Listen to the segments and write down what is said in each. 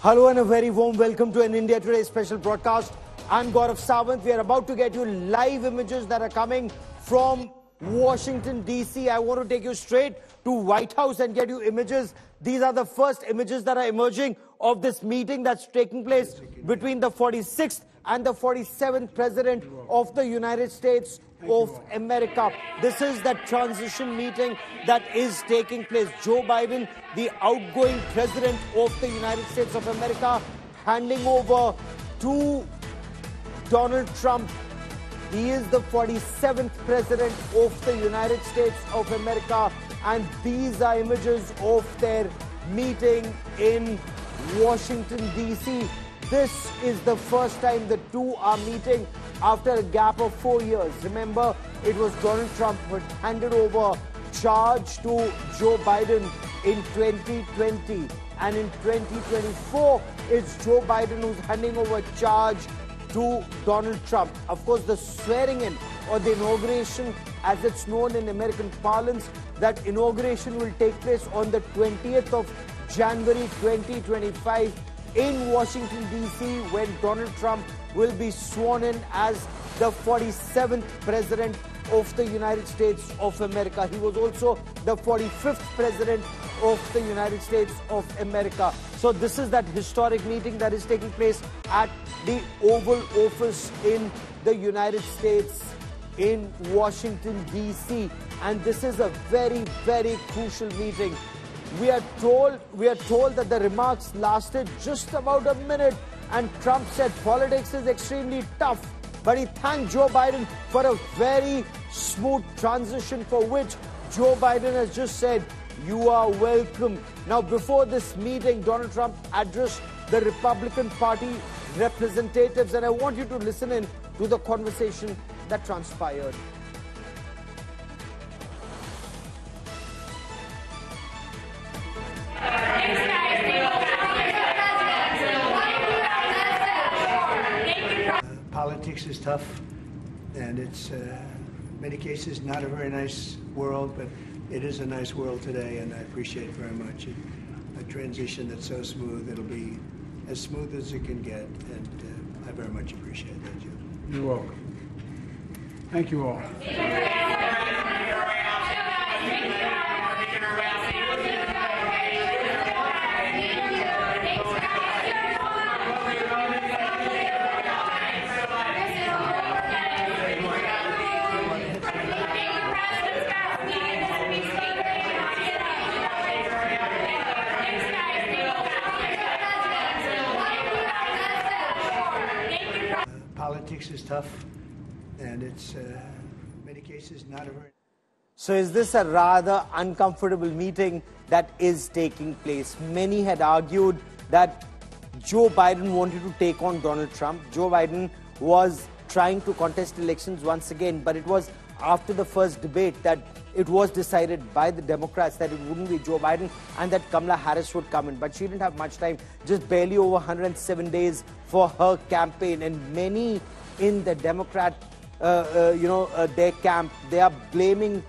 Hello and a very warm welcome to an India Today special broadcast. I'm Gaurav Sawant. We are about to get you live images that are coming from Washington, D.C. I want to take you straight to White House and get you images. These are the first images that are emerging of this meeting that's taking place between the 46th and the 47th President of the United States of America. This is the transition meeting that is taking place. Joe Biden, the outgoing President of the United States of America, handing over to Donald Trump. He is the 47th President of the United States of America, and these are images of their meeting in Washington, D.C. This is the first time the two are meeting after a gap of 4 years. Remember, it was Donald Trump who had handed over charge to Joe Biden in 2020. And in 2024, it's Joe Biden who's handing over charge to Donald Trump. Of course, the swearing in or the inauguration, as it's known in American parlance, that inauguration will take place on the 20th of January 2025 in Washington, D.C., when Donald Trump will be sworn in as the 47th President of the United States of America. He was also the 45th President of the United States of America. So this is that historic meeting that is taking place at the Oval Office in the United States in Washington, D.C. And this is a very, very crucial meeting. We are told that the remarks lasted just about a minute, and Trump said politics is extremely tough, but he thanked Joe Biden for a very smooth transition, for which Joe Biden has just said, "You are welcome." Now, before this meeting, Donald Trump addressed the Republican Party representatives, and I want you to listen in to the conversation that transpired. Politics is tough, and it's in many cases not a very nice world, but it is a nice world today, and I appreciate it very much. A transition that's so smooth, it'll be as smooth as it can get, and I very much appreciate that, Joe. You're welcome. Thank you all. Politics is tough, and it's in many cases not a very... So is this a rather uncomfortable meeting that is taking place? Many had argued that Joe Biden wanted to take on Donald Trump. Joe Biden was trying to contest elections once again, but it was after the first debate that it was decided by the Democrats that it wouldn't be Joe Biden and that Kamala Harris would come in. But she didn't have much time, just barely over 107 days for her campaign. And many in the Democrat, their camp, they are blaming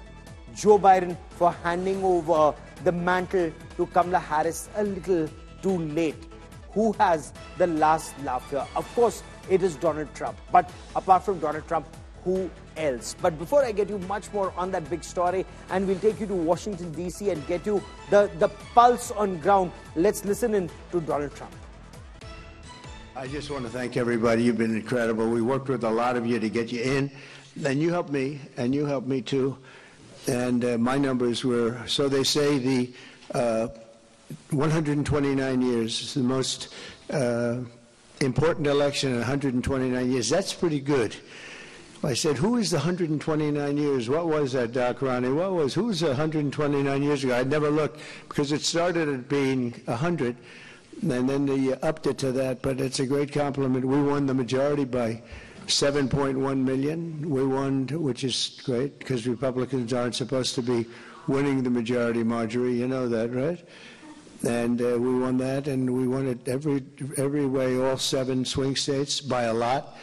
Joe Biden for handing over the mantle to Kamala Harris a little too late. Who has the last laugh here? Of course, it is Donald Trump. But apart from Donald Trump, who else? But before I get you much more on that big story, and we'll take you to Washington, D.C. and get you the pulse on ground, let's listen in to Donald Trump. I just want to thank everybody. You've been incredible. We worked with a lot of you to get you in. Then you helped me, and you helped me too. And my numbers were, so they say, the 129 years is the most important election in 129 years. That's pretty good. I said, who is the 129 years? What was that, Doc Ronnie? Who was 129 years ago? I'd never looked, because it started at being 100, and then they upped it to that, but it's a great compliment. We won the majority by 7.1 million. We won, which is great, because Republicans aren't supposed to be winning the majority, Marjorie. You know that, right? And we won that, and we won it every way, all 7 swing states, by a lot.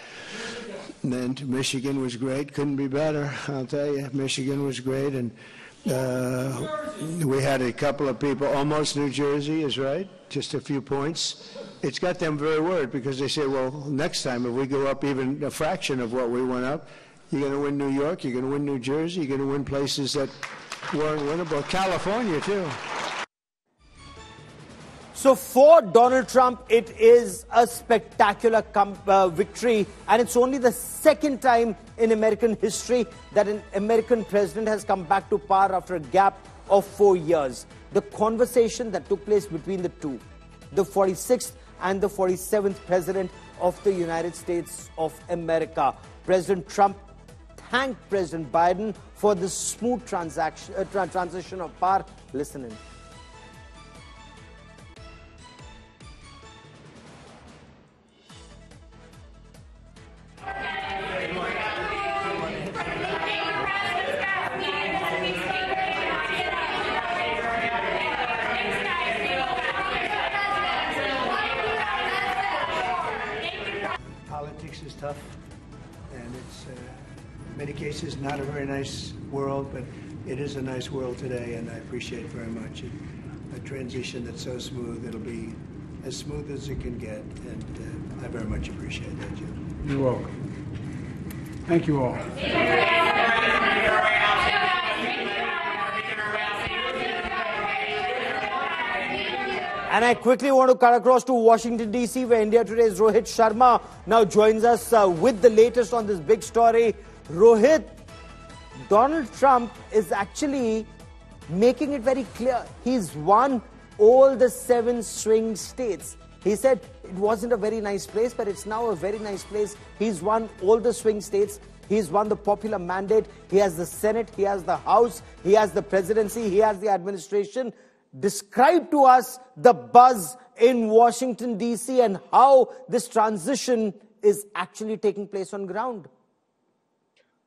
And then Michigan was great, couldn't be better, I'll tell you. Michigan was great, and we had a couple of people, almost New Jersey is right, just a few points. it's got them very worried because they say, well, next time if we go up even a fraction of what we went up, you're going to win New York, you're going to win New Jersey, you're going to win places that weren't winnable. California, too. So for Donald Trump, it is a spectacular victory, and it's only the second time in American history that an American president has come back to power after a gap of 4 years. The conversation that took place between the two, the 46th and the 47th president of the United States of America. President Trump thanked President Biden for the smooth transition of power. Listen in. Politics is tough, and it's in many cases not a very nice world, but it is a nice world today, and I appreciate very much a transition that's so smooth. It'll be as smooth as it can get, and I very much appreciate that, Jim. You're welcome. Thank you all. And I quickly want to cut across to Washington, D.C., where India Today's Rohit Sharma now joins us with the latest on this big story. Rohit, Donald Trump is actually making it very clear. He's won all the 7 swing states. He said it wasn't a very nice place, but it's now a very nice place. He's won all the swing states. He's won the popular mandate. He has the Senate. He has the House. He has the presidency. He has the administration. Describe to us the buzz in Washington, D.C. and how this transition is actually taking place on ground.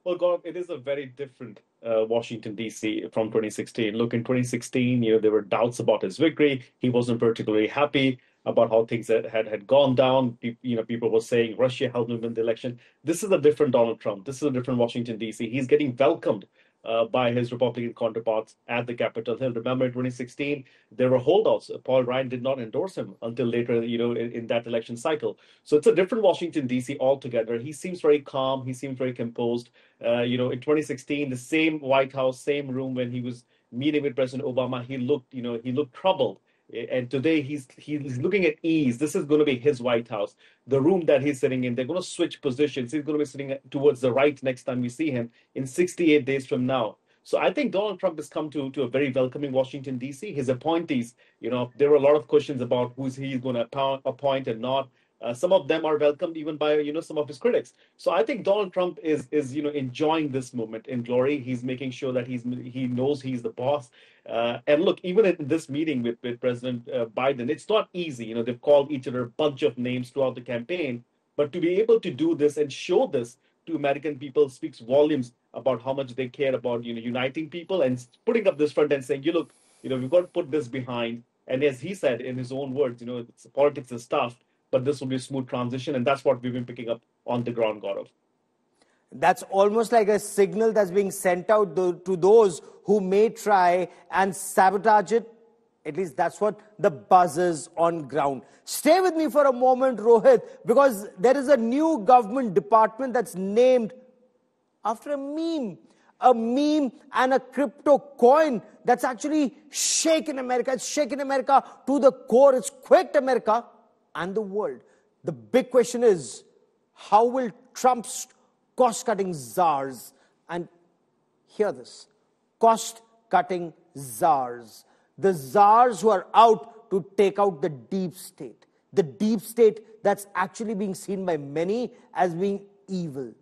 Well, Gaurav, it is a very different Washington, D.C. from 2016. Look, in 2016, there were doubts about his victory. He wasn't particularly happy about how things had gone down. People were saying Russia helped him win the election. This is a different Donald Trump. This is a different Washington, D.C. He's getting welcomed by his Republican counterparts at the Capitol Hill. Remember, in 2016, there were holdouts. Paul Ryan did not endorse him until later, in that election cycle. So it's a different Washington, D.C. altogether. He seems very calm. He seems very composed. In 2016, the same White House, same room when he was meeting with President Obama, he looked troubled. And today he's looking at ease. This is going to be his White House. The room that he's sitting in, they're going to switch positions. He's going to be sitting towards the right next time we see him in 68 days from now. So I think Donald Trump has come to a very welcoming Washington, D.C. His appointees, there were a lot of questions about who's he's going to appoint and not. Some of them are welcomed even by some of his critics. So I think Donald Trump is enjoying this moment in glory. He's making sure that he knows he's the boss. And look, even in this meeting with President Biden, it's not easy. They've called each other a bunch of names throughout the campaign, but to be able to do this and show this to American people speaks volumes about how much they care about uniting people and putting up this front and saying, look, we've got to put this behind. And as he said in his own words, politics is tough, but this will be a smooth transition, and that's what we've been picking up on the ground, Gaurav. That's almost like a signal that's being sent out to those who may try and sabotage it. At least that's what the buzz is on ground. Stay with me for a moment, Rohit, because there is a new government department that's named after a meme and a crypto coin that's actually shaken America. It's shaken America to the core. It's quaked America and the world. The big question is, how will Trump's cost-cutting czars, and hear this, cost-cutting czars, the czars who are out to take out the deep state that's actually being seen by many as being evil.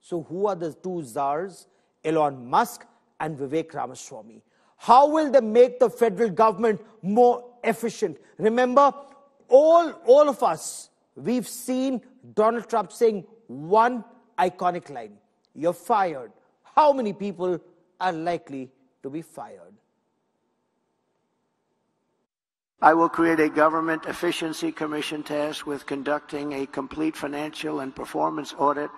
So who are the two czars? Elon Musk and Vivek Ramaswamy. How will they make the federal government more efficient? Remember, all of us, we've seen Donald Trump saying one iconic line: you're fired. How many people are likely to be fired? I will create a government efficiency commission tasked with conducting a complete financial and performance audit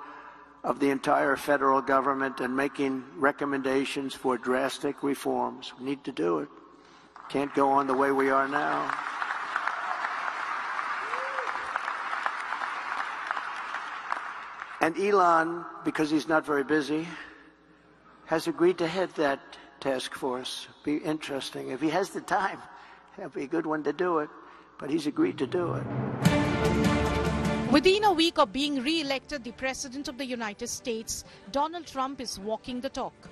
of the entire federal government and making recommendations for drastic reforms. We need to do it. Can't go on the way we are now. And Elon, because he's not very busy, has agreed to head that task force. Be interesting. If he has the time, that'd be a good one to do it. But he's agreed to do it. Within a week of being re-elected the President of the United States, Donald Trump is walking the talk.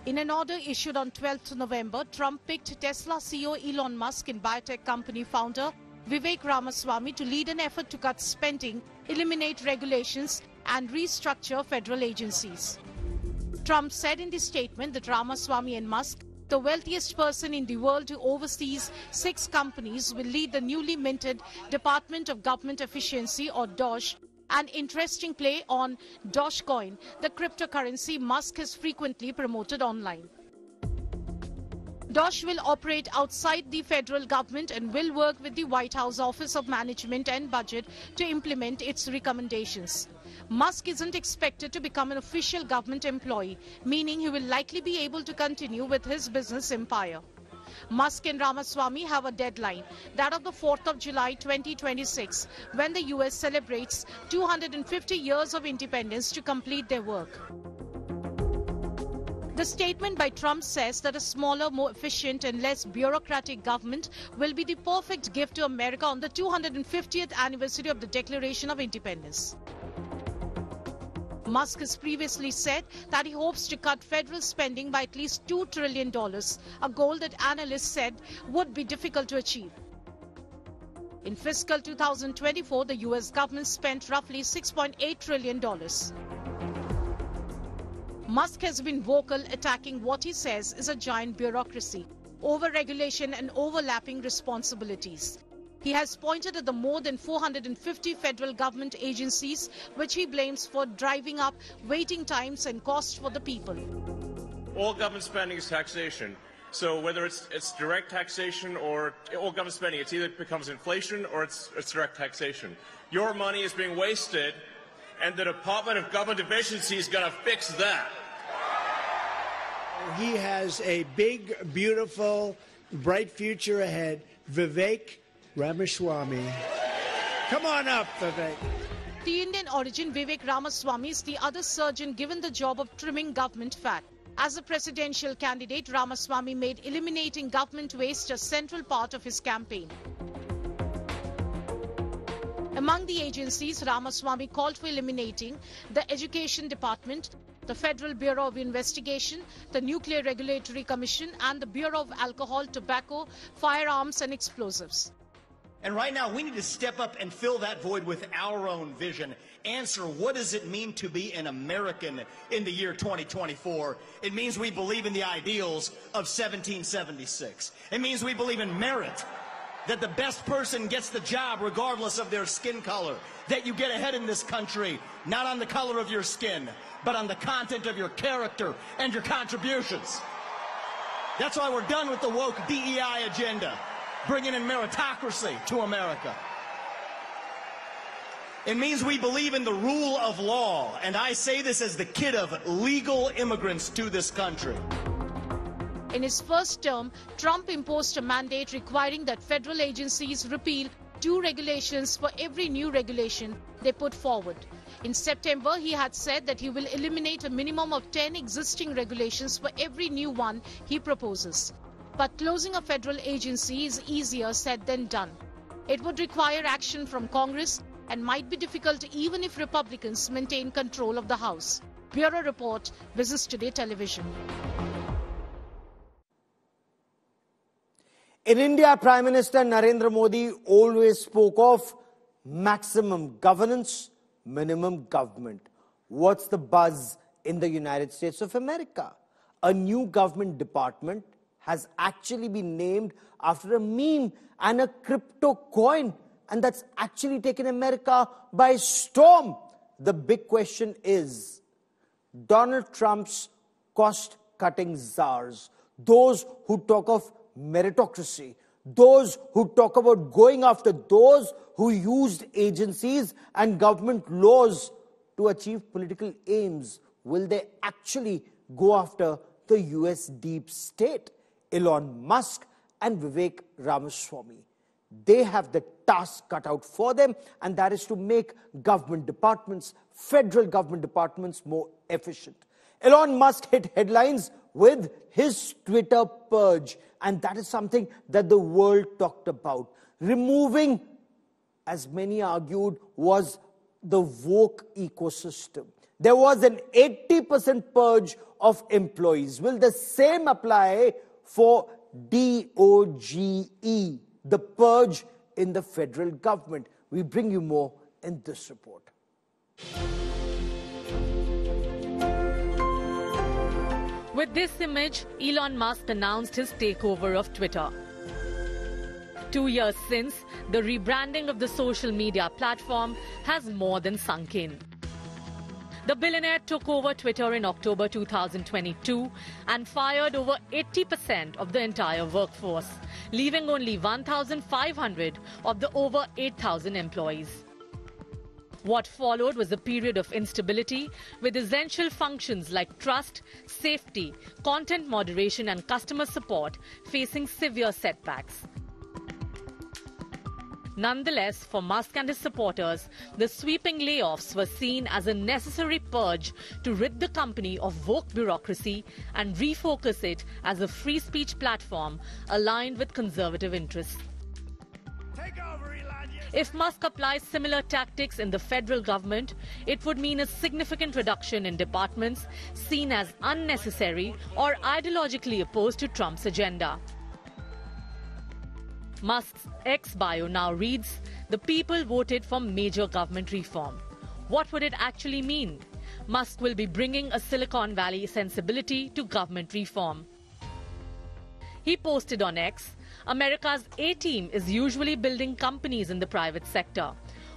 In an order issued on 12th November, Trump picked Tesla CEO Elon Musk and biotech company founder Vivek Ramaswamy to lead an effort to cut spending, eliminate regulations and restructure federal agencies. Trump said in the statement that Ramaswamy and Musk, the wealthiest person in the world who oversees 6 companies, will lead the newly minted Department of Government Efficiency, or DOGE, an interesting play on Dogecoin, the cryptocurrency Musk has frequently promoted online. DOGE will operate outside the federal government and will work with the White House Office of Management and Budget to implement its recommendations. Musk isn't expected to become an official government employee, meaning he will likely be able to continue with his business empire. Musk and Ramaswamy have a deadline, that of the 4th of July 2026, when the US celebrates 250 years of independence, to complete their work. The statement by Trump says that a smaller, more efficient and less bureaucratic government will be the perfect gift to America on the 250th anniversary of the Declaration of Independence. Musk has previously said that he hopes to cut federal spending by at least $2 trillion, a goal that analysts said would be difficult to achieve. In fiscal 2024, the US government spent roughly $6.8 trillion. Musk has been vocal, attacking what he says is a giant bureaucracy, over-regulation and overlapping responsibilities. He has pointed at the more than 450 federal government agencies, which he blames for driving up waiting times and costs for the people. All government spending is taxation. So whether it's direct taxation or all government spending, it either becomes inflation or it's direct taxation. Your money is being wasted, and the Department of Government Efficiency is going to fix that. He has a big, beautiful, bright future ahead. Vivek Ramaswamy. Come on up, Vivek. The Indian origin Vivek Ramaswamy is the other surgeon given the job of trimming government fat. As a presidential candidate, Ramaswamy made eliminating government waste a central part of his campaign. Among the agencies Ramaswamy called for eliminating the Education Department, the Federal Bureau of Investigation, the Nuclear Regulatory Commission, and the Bureau of Alcohol, Tobacco, Firearms and Explosives. And right now, we need to step up and fill that void with our own vision. Answer, what does it mean to be an American in the year 2024? It means we believe in the ideals of 1776. It means we believe in merit, that the best person gets the job regardless of their skin color, that you get ahead in this country, not on the color of your skin, but on the content of your character and your contributions. That's why we're done with the woke DEI agenda, bringing in meritocracy to America. It means we believe in the rule of law, and I say this as the kid of legal immigrants to this country. In his first term, Trump imposed a mandate requiring that federal agencies repeal 2 regulations for every new regulation they put forward. In September, he had said that he will eliminate a minimum of 10 existing regulations for every new one he proposes. But closing a federal agency is easier said than done. It would require action from Congress and might be difficult even if Republicans maintain control of the House. Bureau Report, Business Today Television. In India, Prime Minister Narendra Modi always spoke of maximum governance, minimum government. What's the buzz in the United States of America? A new government department has actually been named after a meme and a crypto coin, and that's actually taken America by storm. The big question is, Donald Trump's cost-cutting czars, those who talk of meritocracy, those who talk about going after those who used agencies and government laws to achieve political aims, will they actually go after the US deep state, Elon Musk and Vivek Ramaswamy? they have the task cut out for them, and that is to make government departments, federal government departments, more efficient. Elon Musk hit headlines with his Twitter purge, and that is something that the world talked about. Removing, as many argued, was the woke ecosystem. There was an 80% purge of employees. Will the same apply for DOGE, the purge in the federal government? We bring you more in this report. With this image, Elon Musk announced his takeover of Twitter. 2 years since, the rebranding of the social media platform has more than sunk in. The billionaire took over Twitter in October 2022 and fired over 80% of the entire workforce, leaving only 1,500 of the over 8,000 employees. What followed was a period of instability, with essential functions like trust, safety, content moderation and customer support facing severe setbacks. Nonetheless, for Musk and his supporters, the sweeping layoffs were seen as a necessary purge to rid the company of woke bureaucracy and refocus it as a free speech platform aligned with conservative interests. If Musk applies similar tactics in the federal government, it would mean a significant reduction in departments seen as unnecessary or ideologically opposed to Trump's agenda. Musk's X bio now reads, "The people voted for major government reform." What would it actually mean? Musk will be bringing a Silicon Valley sensibility to government reform. He posted on X, "America's A-team is usually building companies in the private sector.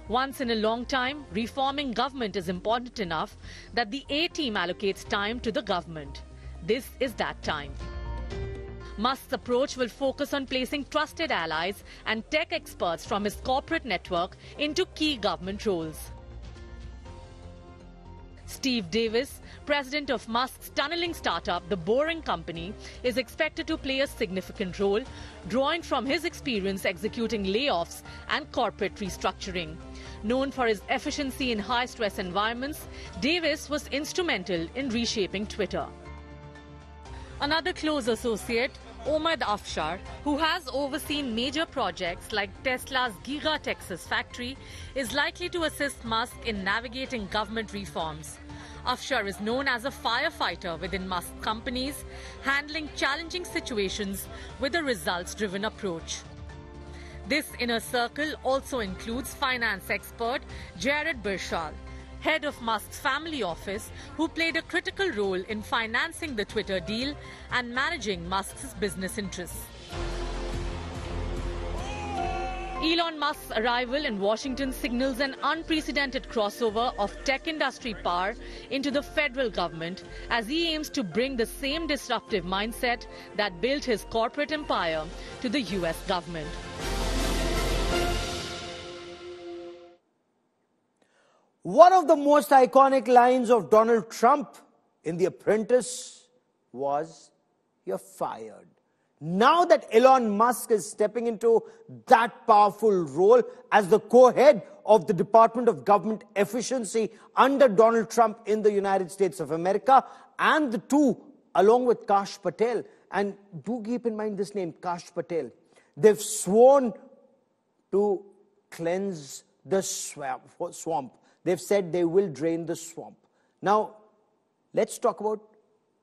Once in a long time, reforming government is important enough that the A-team allocates time to the government. This is that time." Musk's approach will focus on placing trusted allies and tech experts from his corporate network into key government roles. Steve Davis, president of Musk's tunneling startup, The Boring Company, is expected to play a significant role, drawing from his experience executing layoffs and corporate restructuring. Known for his efficiency in high-stress environments, Davis was instrumental in reshaping Twitter. Another close associate, Omid Afshar, who has overseen major projects like Tesla's Giga Texas factory, is likely to assist Musk in navigating government reforms. Afshar is known as a firefighter within Musk companies, handling challenging situations with a results-driven approach. This inner circle also includes finance expert Jared Birchall, head of Musk's family office, who played a critical role in financing the Twitter deal and managing Musk's business interests. Elon Musk's arrival in Washington signals an unprecedented crossover of tech industry power into the federal government as he aims to bring the same disruptive mindset that built his corporate empire to the US government. One of the most iconic lines of Donald Trump in The Apprentice was, "You're fired." Now that Elon Musk is stepping into that powerful role as the co-head of the Department of Government Efficiency under Donald Trump in the United States of America, and the two, along with Kash Patel, and do keep in mind this name, Kash Patel, they've sworn to cleanse the swamp. They've said they will drain the swamp. Now, let's talk about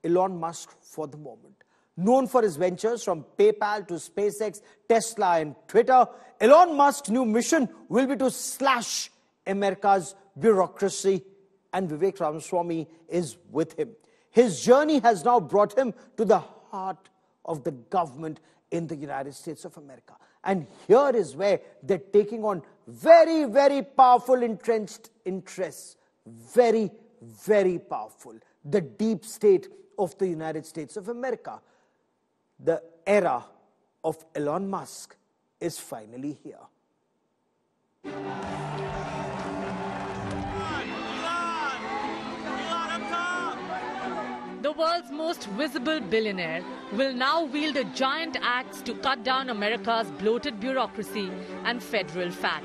Elon Musk for the moment. Known for his ventures from PayPal to SpaceX, Tesla and Twitter, Elon Musk's new mission will be to slash America's bureaucracy, and Vivek Ramaswamy is with him. His journey has now brought him to the heart of the government in the United States of America. And here is where they're taking on very, very powerful entrenched interests. Very, very powerful. The deep state of the United States of America. The era of Elon Musk is finally here. The world's most visible billionaire will now wield a giant axe to cut down America's bloated bureaucracy and federal fat.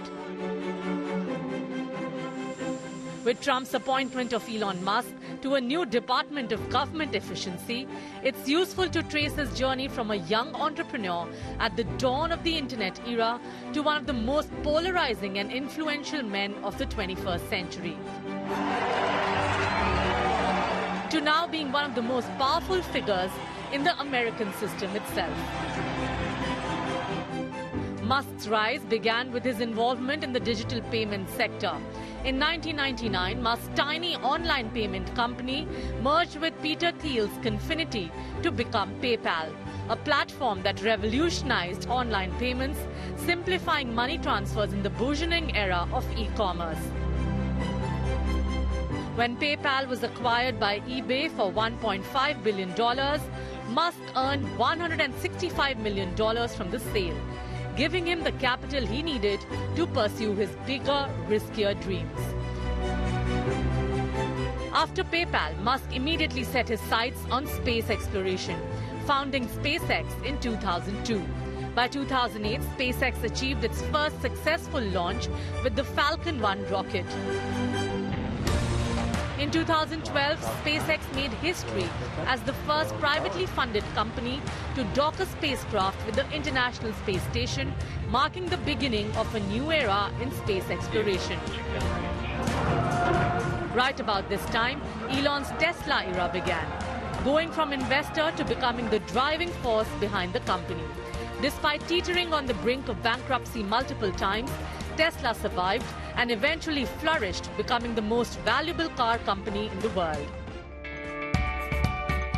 With Trump's appointment of Elon Musk to a new Department of Government Efficiency, it's useful to trace his journey from a young entrepreneur at the dawn of the internet era to one of the most polarizing and influential men of the 21st century. To now being one of the most powerful figures in the American system itself. Musk's rise began with his involvement in the digital payment sector. In 1999, Musk's tiny online payment company merged with Peter Thiel's Confinity to become PayPal, a platform that revolutionized online payments, simplifying money transfers in the burgeoning era of e-commerce. When PayPal was acquired by eBay for $1.5 billion, Musk earned $165 million from the sale, giving him the capital he needed to pursue his bigger, riskier dreams. After PayPal, Musk immediately set his sights on space exploration, founding SpaceX in 2002. By 2008, SpaceX achieved its first successful launch with the Falcon 1 rocket. In 2012, SpaceX made history as the first privately funded company to dock a spacecraft with the International Space Station, marking the beginning of a new era in space exploration. Right about this time, Elon's Tesla era began, going from investor to becoming the driving force behind the company. Despite teetering on the brink of bankruptcy multiple times, Tesla survived and eventually flourished, becoming the most valuable car company in the world.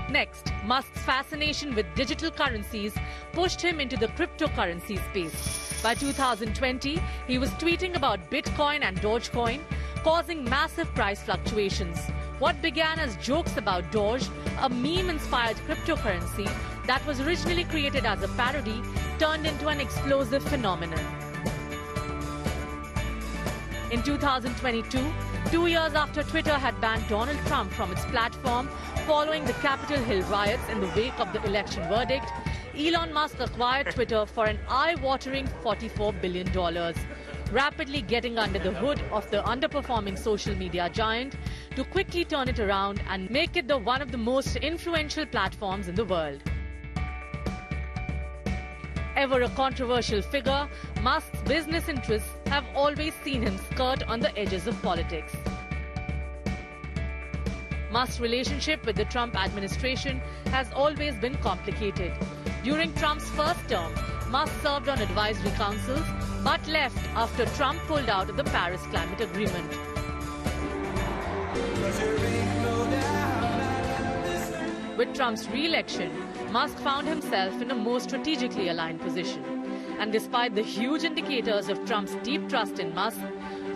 Next, Musk's fascination with digital currencies pushed him into the cryptocurrency space. By 2020, he was tweeting about Bitcoin and Dogecoin, causing massive price fluctuations. What began as jokes about Doge, a meme-inspired cryptocurrency that was originally created as a parody, turned into an explosive phenomenon. In 2022, 2 years after Twitter had banned Donald Trump from its platform following the Capitol Hill riots in the wake of the election verdict, Elon Musk acquired Twitter for an eye-watering $44 billion, rapidly getting under the hood of the underperforming social media giant to quickly turn it around and make it one of the most influential platforms in the world. Ever a controversial figure, Musk's business interests have always seen him skirt on the edges of politics. Musk's relationship with the Trump administration has always been complicated. During Trump's first term, Musk served on advisory councils but left after Trump pulled out of the Paris Climate Agreement. With Trump's re-election, Musk found himself in a more strategically aligned position. And despite the huge indicators of Trump's deep trust in Musk,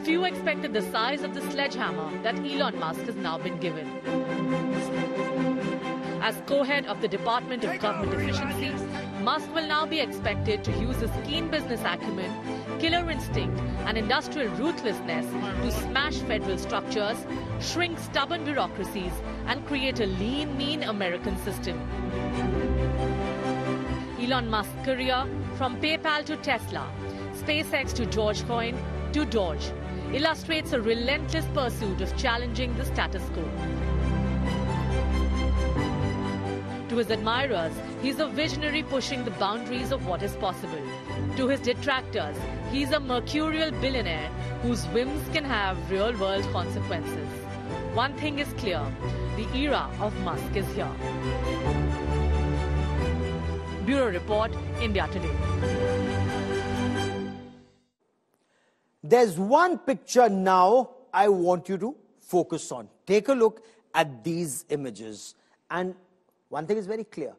few expected the size of the sledgehammer that Elon Musk has now been given. As co-head of the Department of Government Efficiency, Musk will now be expected to use his keen business acumen, killer instinct, and industrial ruthlessness to smash federal structures, shrink stubborn bureaucracies, and create a lean, mean American system. Elon Musk's career, from PayPal to Tesla, SpaceX to Dogecoin to Doge, illustrates a relentless pursuit of challenging the status quo. To his admirers, he's a visionary pushing the boundaries of what is possible. To his detractors, he's a mercurial billionaire whose whims can have real-world consequences. One thing is clear, the era of Musk is here. Bureau Report, India Today. There's one picture now I want you to focus on. Take a look at these images. And one thing is very clear.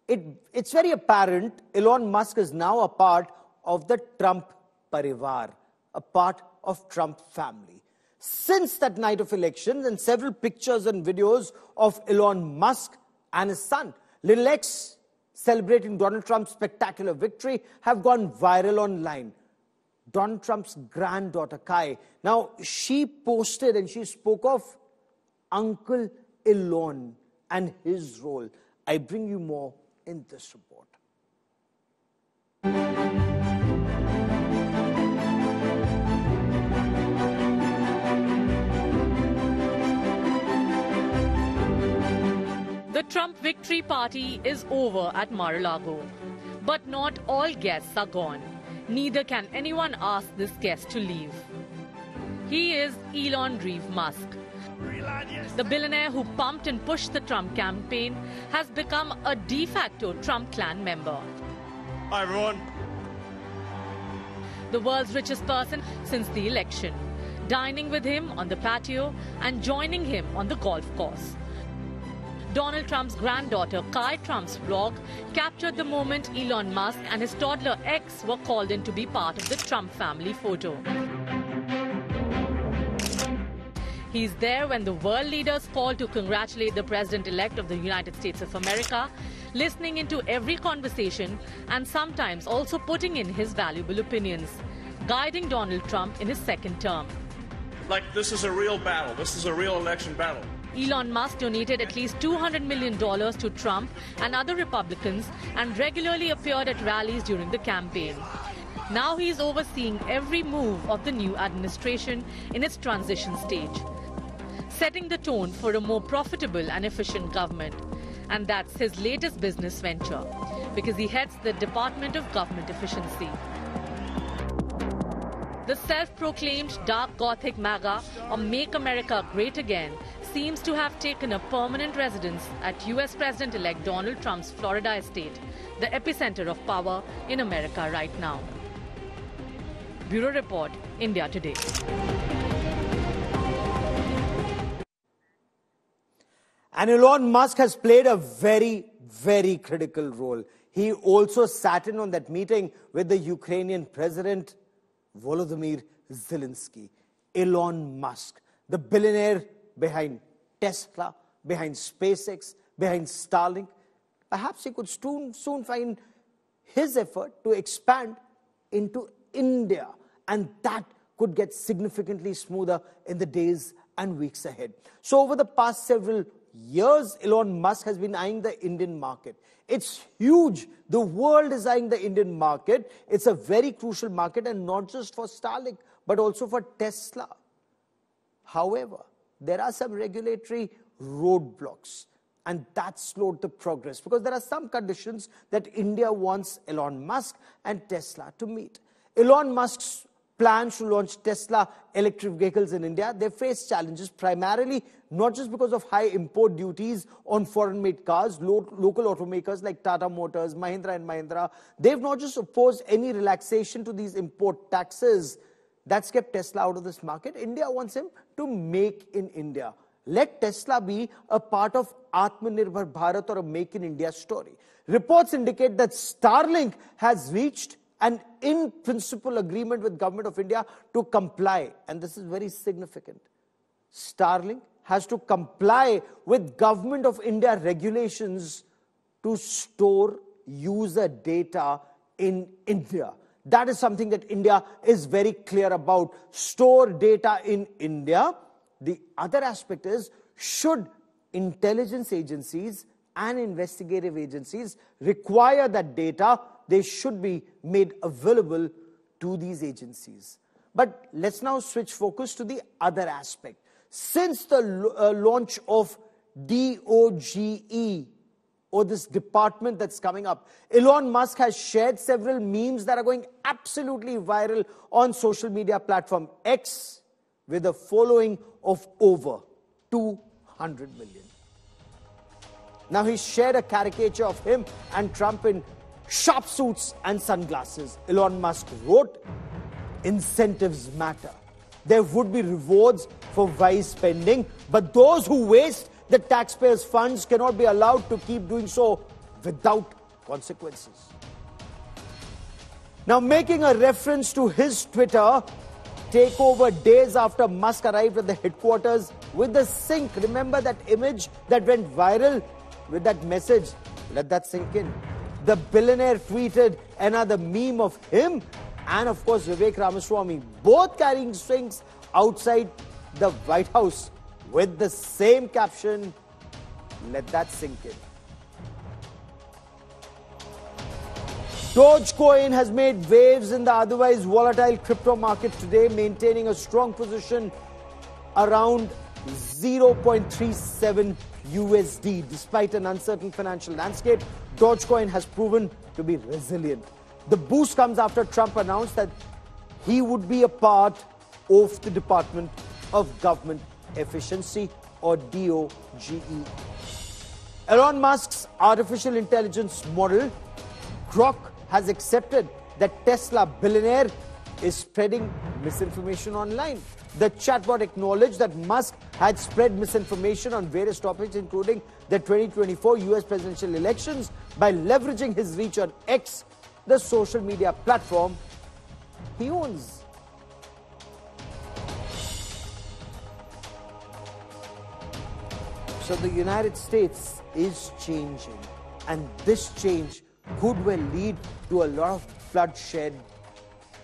It's very apparent Elon Musk is now a part of the Trump parivar, a part of Trump family. Since that night of elections, and several pictures and videos of Elon Musk and his son, Little X, celebrating Donald Trump's spectacular victory, have gone viral online. Donald Trump's granddaughter, Kai, now she posted and she spoke of Uncle Elon and his role. I bring you more in this report. The Trump victory party is over at Mar-a-Lago. But not all guests are gone. Neither can anyone ask this guest to leave. He is Elon Musk. The billionaire who pumped and pushed the Trump campaign has become a de facto Trump clan member. Hi, everyone. The world's richest person since the election, dining with him on the patio and joining him on the golf course. Donald Trump's granddaughter, Kai Trump's vlog, captured the moment Elon Musk and his toddler X were called in to be part of the Trump family photo. He's there when the world leaders call to congratulate the president-elect of the United States of America, listening into every conversation and sometimes also putting in his valuable opinions, guiding Donald Trump in his second term. Like, this is a real battle. This is a real election battle. Elon Musk donated at least $200 million to Trump and other Republicans and regularly appeared at rallies during the campaign. Now he's overseeing every move of the new administration in its transition stage, setting the tone for a more profitable and efficient government. And that's his latest business venture, because he heads the Department of Government Efficiency. The self-proclaimed dark Gothic MAGA, or Make America Great Again, seems to have taken a permanent residence at US President-elect Donald Trump's Florida estate, the epicenter of power in America right now. Bureau Report, India Today. And Elon Musk has played a very, very critical role. He also sat in on that meeting with the Ukrainian president, Volodymyr Zelensky. Elon Musk, the billionaire behind Tesla, behind SpaceX, behind Starlink. Perhaps he could soon find his effort to expand into India, and that could get significantly smoother in the days and weeks ahead. So over the past several years, Elon Musk has been eyeing the Indian market. It's huge. The world is eyeing the Indian market. It's a very crucial market, and not just for Starlink, but also for Tesla. However, there are some regulatory roadblocks, and that slowed the progress, because there are some conditions that India wants Elon Musk and Tesla to meet. Elon Musk's plans to launch Tesla electric vehicles in India, they face challenges primarily not just because of high import duties on foreign-made cars. Local automakers like Tata Motors, Mahindra and Mahindra, they've not just opposed any relaxation to these import taxes. That's kept Tesla out of this market. India wants him to make in India. Let Tesla be a part of Atmanirbhar Bharat or a Make in India story. Reports indicate that Starlink has reached an in-principle agreement with Government of India to comply. And this is very significant. Starlink has to comply with Government of India regulations to store user data in India. That is something that India is very clear about. Store data in India. The other aspect is, should intelligence agencies and investigative agencies require that data, they should be made available to these agencies. But let's now switch focus to the other aspect. Since the launch of DOGE, or this department that's coming up, Elon Musk has shared several memes that are going absolutely viral on social media platform X, with a following of over 200 million. Now he shared a caricature of him and Trump in sharp suits and sunglasses. Elon Musk wrote, "Incentives matter. There would be rewards for wise spending, but those who waste the taxpayers' funds cannot be allowed to keep doing so without consequences." Now, making a reference to his Twitter takeover days after Musk arrived at the headquarters with the sink. Remember that image that went viral with that message? Let that sink in. The billionaire tweeted another meme of him and, of course, Vivek Ramaswamy, both carrying sinks outside the White House with the same caption, Let that sink in. Dogecoin has made waves in the otherwise volatile crypto market today, maintaining a strong position around 0.37 USD. Despite an uncertain financial landscape, Dogecoin has proven to be resilient. The boost comes after Trump announced that he would be a part of the Department of Government Efficiency, or DOGE. Elon Musk's artificial intelligence model, Grok, has accepted that Tesla billionaire is spreading misinformation online. The chatbot acknowledged that Musk had spread misinformation on various topics, including the 2024 US presidential elections, by leveraging his reach on X, the social media platform he owns. So the United States is changing, and this change could well lead to a lot of bloodshed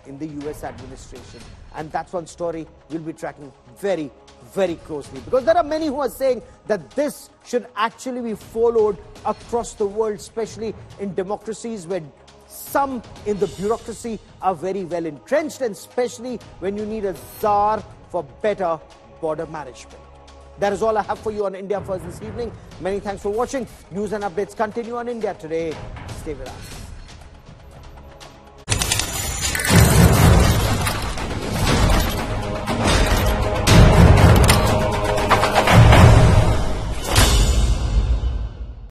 in the US administration. And that's one story we'll be tracking very, very closely, because there are many who are saying that this should actually be followed across the world, especially in democracies where some in the bureaucracy are very well entrenched, and especially when you need a czar for better border management. That is all I have for you on India First this evening. Many thanks for watching. News and updates continue on India Today. Stay with us.